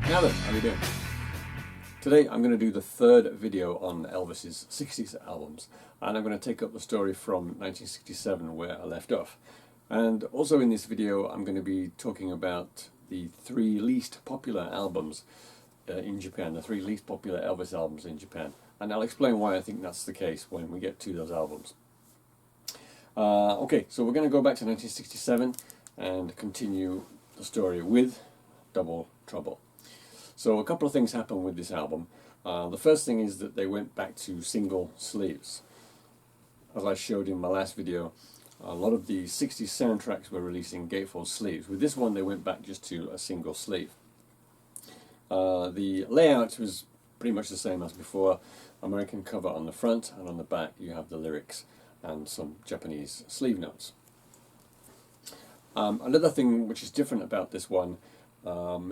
Now then, how are you doing? Today I'm going to do the third video on Elvis's 60s albums, and I'm going to take up the story from 1967 where I left off. And also in this video I'm going to be talking about the three least popular albums in Japan, the three least popular Elvis albums in Japan. And I'll explain why I think that's the case when we get to those albums. Okay, so we're going to go back to 1967 and continue the story with Double Trouble. So a couple of things happened with this album. The first thing is that they went back to single sleeves. As I showed in my last video, a lot of the 60s soundtracks were releasing gatefold sleeves. With this one they went back just to a single sleeve. The layout was pretty much the same as before. American cover on the front, and on the back you have the lyrics and some Japanese sleeve notes. Another thing which is different about this one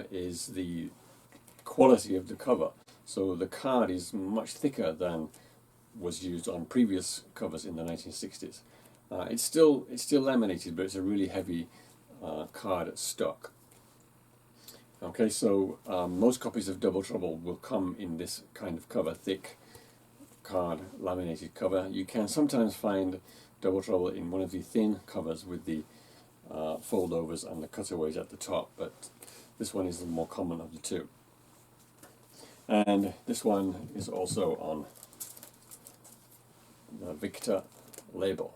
is the quality of the cover. So the card is much thicker than was used on previous covers in the 1960s. It's still laminated, but it's a really heavy card stock. Okay, so most copies of Double Trouble will come in this kind of cover, thick card laminated cover. You can sometimes find Double Trouble in one of the thin covers with the foldovers and the cutaways at the top, but this one is the more common of the two. And this one is also on the Victor label.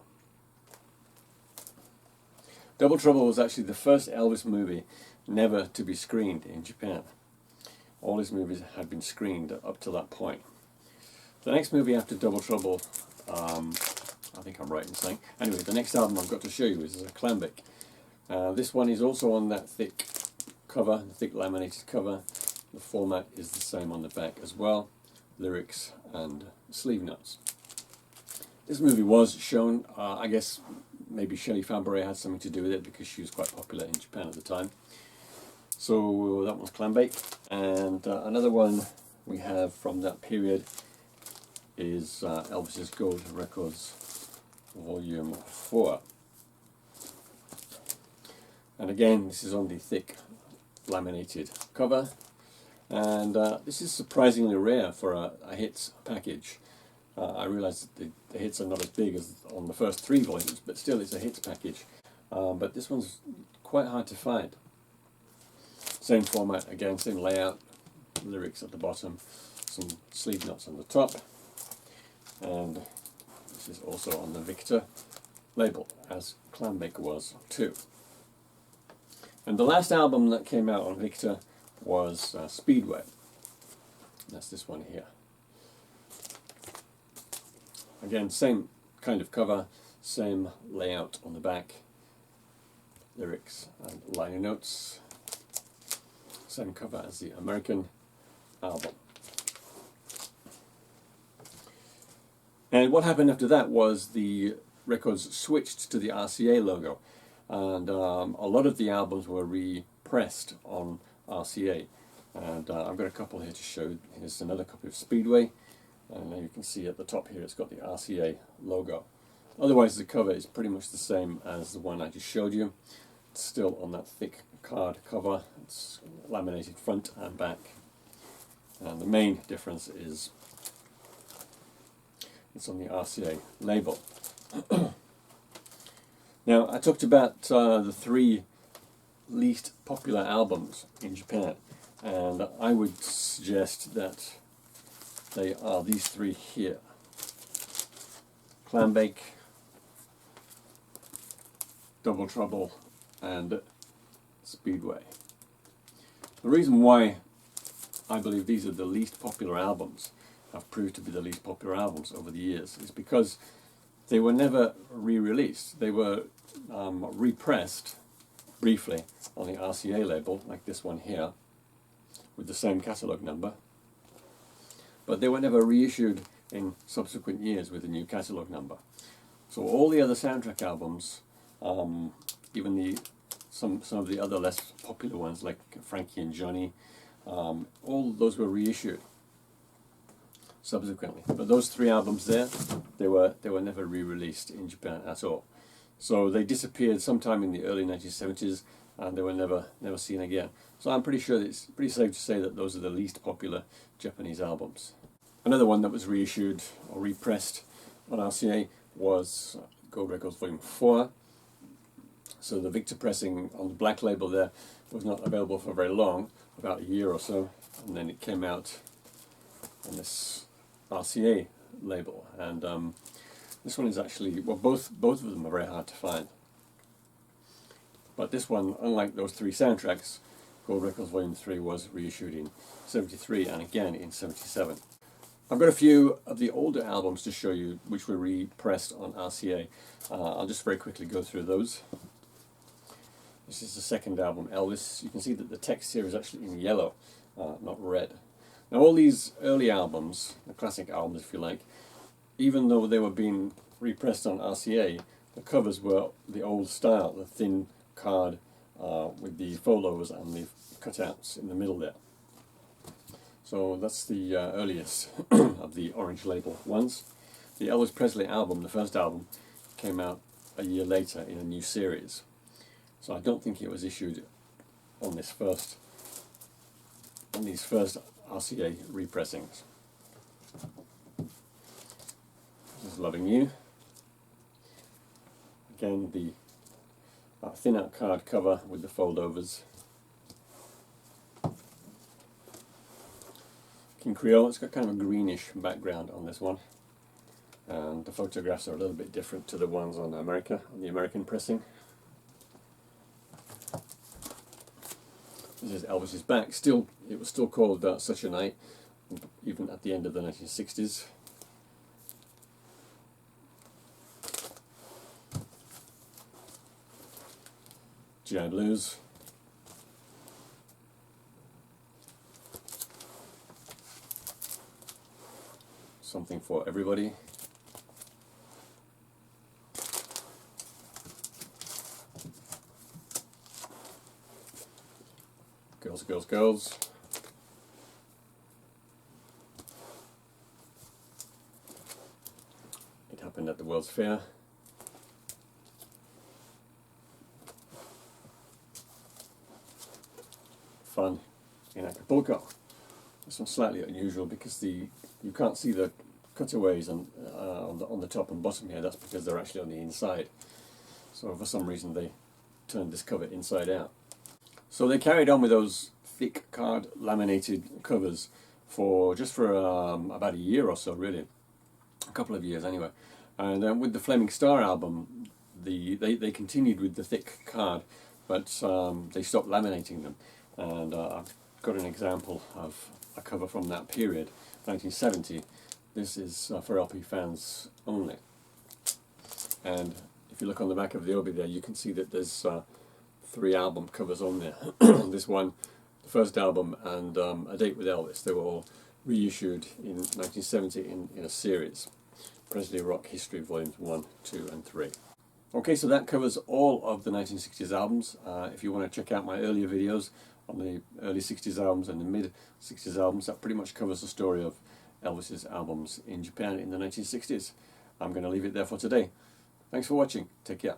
Double Trouble was actually the first Elvis movie never to be screened in Japan. All his movies had been screened up to that point. The next movie after Double Trouble, I think I'm right in saying, anyway, the next album I've got to show you is a Klembik. This one is also on that thick cover, the thick laminated cover. The format is the same on the back as well, lyrics and sleeve notes. This movie was shown, I guess maybe Shelley Fabares had something to do with it because she was quite popular in Japan at the time. So that one's Klembik, and another one we have from that period is Elvis's Gold Records Volume 4. And again, this is on the thick laminated cover. And this is surprisingly rare for a hits package. I realise that the hits are not as big as on the first three volumes, but still it's a hits package. But this one's quite hard to find. Same format again, same layout, lyrics at the bottom, some sleeve notes on the top, and this is also on the Victor label, as Klembik was too. And the last album that came out on Victor was Speedway. That's this one here. Again, same kind of cover, same layout on the back, lyrics and liner notes, same cover as the American album. And what happened after that was the records switched to the RCA logo, and a lot of the albums were repressed on RCA, and I've got a couple here to show. Here's another copy of Speedway, and you can see at the top here it's got the RCA logo. Otherwise the cover is pretty much the same as the one I just showed you. It's still on that thick card cover. It's laminated front and back, and the main difference is it's on the RCA label. Now, I talked about the three least popular albums in Japan, and I would suggest that they are these three here: Klembik, Double Trouble, and Speedway. The reason why I believe these are the least popular albums, have proved to be the least popular albums over the years, is because they were never re-released. They were repressed briefly on the RCA label, like this one here, with the same catalogue number, but they were never reissued in subsequent years with a new catalogue number. So all the other soundtrack albums, even some of the other less popular ones like Frankie and Johnny, all those were reissued subsequently. But those three albums there, they were never re-released in Japan at all. So they disappeared sometime in the early 1970s, and they were never seen again. So I'm pretty sure it's pretty safe to say that those are the least popular Japanese albums. Another one that was reissued or repressed on RCA was Gold Records Volume 4. So the Victor pressing on the black label there was not available for very long, about a year or so, and then it came out on this RCA label. And this one is actually, well, both of them are very hard to find. But this one, unlike those three soundtracks, Gold Records Volume 3 was reissued in 73 and again in 77. I've got a few of the older albums to show you which were repressed on RCA. I'll just very quickly go through those. This is the second album, Elvis. You can see that the text here is actually in yellow, not red. Now all these early albums, the classic albums if you like, even though they were being repressed on RCA, the covers were the old style, the thin card with the foldovers and the cutouts in the middle there. So that's the earliest of the orange label ones. The Elvis Presley album, the first album, came out a year later in a new series. So I don't think it was issued on these first RCA repressings. This is Loving You. Again, the thin out card cover with the foldovers. King Creole, it's got kind of a greenish background on this one, and the photographs are a little bit different to the ones on the American pressing. This is Elvis's back. It was still called Such a Night, even at the end of the 1960s. GI Blues. Something for Everybody. Girls, Girls, Girls. It Happened at the World's Fair. Fun in Acapulco. This one's slightly unusual because you can't see the cutaways on the top and bottom here. That's because they're actually on the inside. So for some reason they turned this cover inside out. So they carried on with those thick card laminated covers for about a year or so, really, a couple of years anyway. And with the Flaming Star album, they continued with the thick card, but they stopped laminating them. And I've got an example of a cover from that period, 1970. This is for LP fans only. And if you look on the back of the obi there, you can see that there's 3 album covers on there. This one, the first album, and A Date with Elvis. They were all reissued in 1970 in a series. Presley Rock History Volumes 1, 2 and 3. Okay, so that covers all of the 1960s albums. If you want to check out my earlier videos on the early 60s albums and the mid 60s albums, that pretty much covers the story of Elvis's albums in Japan in the 1960s. I'm going to leave it there for today. Thanks for watching. Take care.